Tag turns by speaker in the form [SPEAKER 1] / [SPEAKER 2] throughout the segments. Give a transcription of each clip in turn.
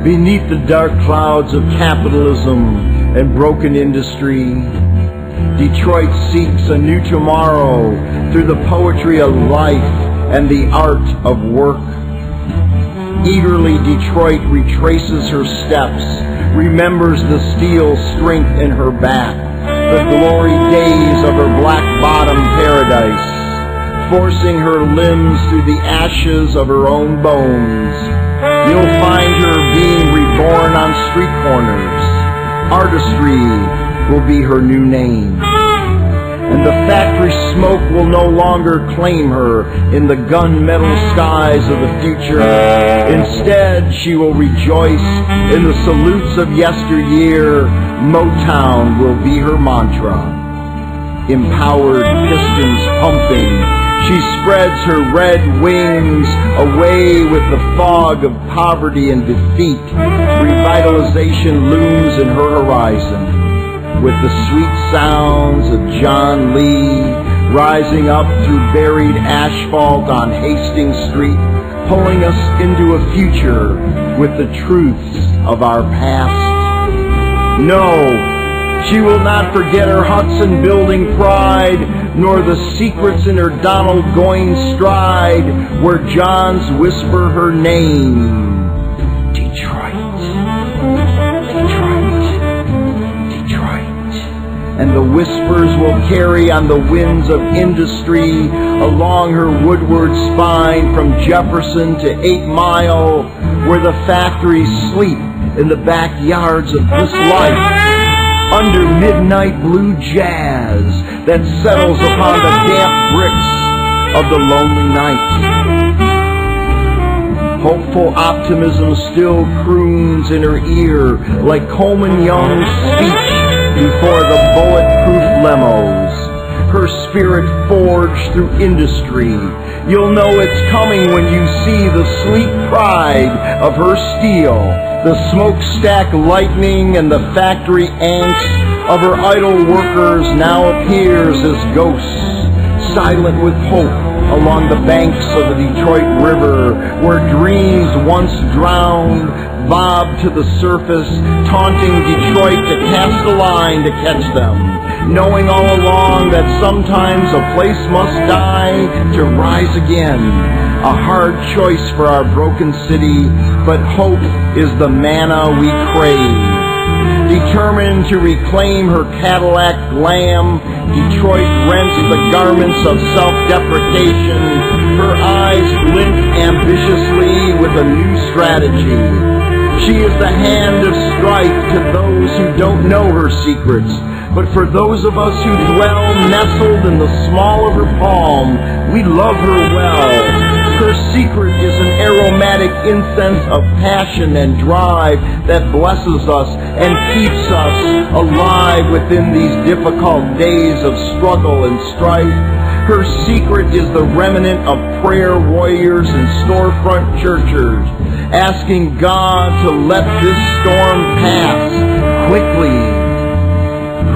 [SPEAKER 1] Beneath the dark clouds of capitalism and broken industry, Detroit seeks a new tomorrow through the poetry of life and the art of work. Eagerly, Detroit retraces her steps, remembers the steel strength in her back, the glory days of her black-bottom paradise, forcing her limbs through the ashes of her own bones. You'll find her being reborn on street corners. Artistry will be her new name. And the factory smoke will no longer claim her in the gunmetal skies of the future. Instead, she will rejoice in the salutes of yesteryear. Motown will be her mantra. Empowered pistons pumping, she spreads her red wings away with the fog of poverty and defeat. Revitalization looms in her horizon, with the sweet sounds of John Lee rising up through buried asphalt on Hastings Street, pulling us into a future with the truths of our past. No, she will not forget her Hudson building pride, nor the secrets in her Donald Goines stride, where Johns whisper her name. Detroit, Detroit, Detroit. And the whispers will carry on the winds of industry along her woodward spine from Jefferson to 8 Mile, where the factories sleep in the backyards of this life, under midnight blue jazz that settles upon the damp bricks of the lonely night. Hopeful optimism still croons in her ear like Coleman Young's speech before the bulletproof lemons. Her spirit forged through industry. You'll know it's coming when you see the sleek pride of her steel, the smokestack lightning and the factory angst of her idle workers now appears as ghosts, silent with hope along the banks of the Detroit River, where dreams once drowned bob to the surface, taunting Detroit to cast a line to catch them, knowing all along that sometimes a place must die to rise again. A hard choice for our broken city, but hope is the manna we crave. Determined to reclaim her Cadillac glam, Detroit rents the garments of self-deprecation. Her eyes glint ambitiously with a new strategy. She is the hand of strife to those who don't know her secrets. But for those of us who dwell nestled in the small of her palm, we love her well. Her secret is an aromatic incense of passion and drive that blesses us and keeps us alive within these difficult days of struggle and strife. Her secret is the remnant of prayer warriors and storefront churchers, asking God to let this storm pass quickly.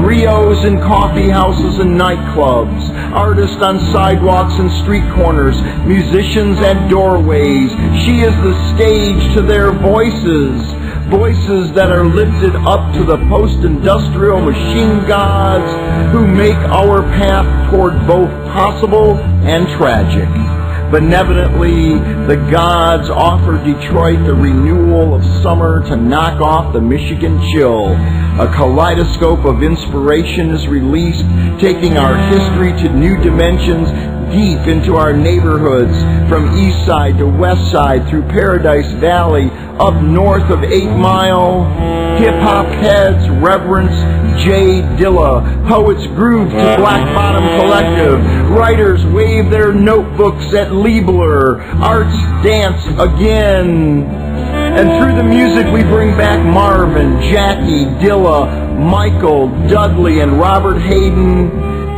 [SPEAKER 1] Griots in coffee houses and nightclubs, artists on sidewalks and street corners, musicians at doorways. She is the stage to their voices, voices that are lifted up to the post-industrial machine gods who make our path toward both possible and tragic. Benevolently, the gods offer Detroit the renewal of summer to knock off the Michigan chill. A kaleidoscope of inspiration is released, taking our history to new dimensions deep into our neighborhoods, from east side to west side, through Paradise Valley, up north of 8 Mile. Hip-hop heads reverence J. Dilla, poets groove to Black Bottom Collective, writers wave their notebooks at Liebler, arts dance again. And through the music we bring back Marvin, Jackie, Dilla, Michael, Dudley, and Robert Hayden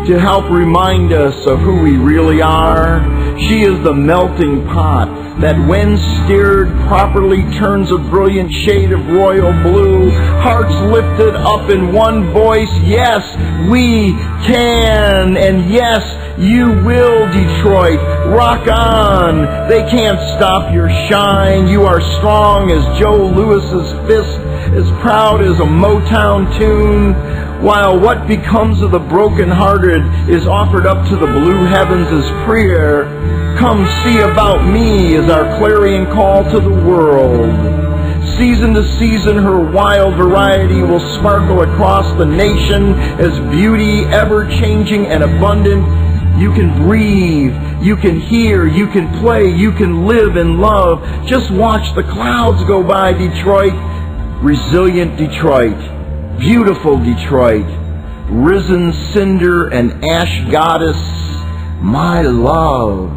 [SPEAKER 1] to help remind us of who we really are. She is the melting pot that, when stirred properly, turns a brilliant shade of royal blue. Hearts lifted up in one voice. Yes, we can. And yes, You will, Detroit. Rock on. They can't stop your shine. You are strong as Joe Louis's fist, as proud as a Motown tune. While what becomes of the broken-hearted is offered up to the blue heavens as prayer, come see about me is our clarion call to the world. Season to season, her wild variety will sparkle across the nation as beauty, ever-changing and abundant. You can breathe, you can hear, you can play, you can live and love. Just watch the clouds go by, Detroit. Resilient Detroit, beautiful Detroit, risen cinder and ash goddess, my love.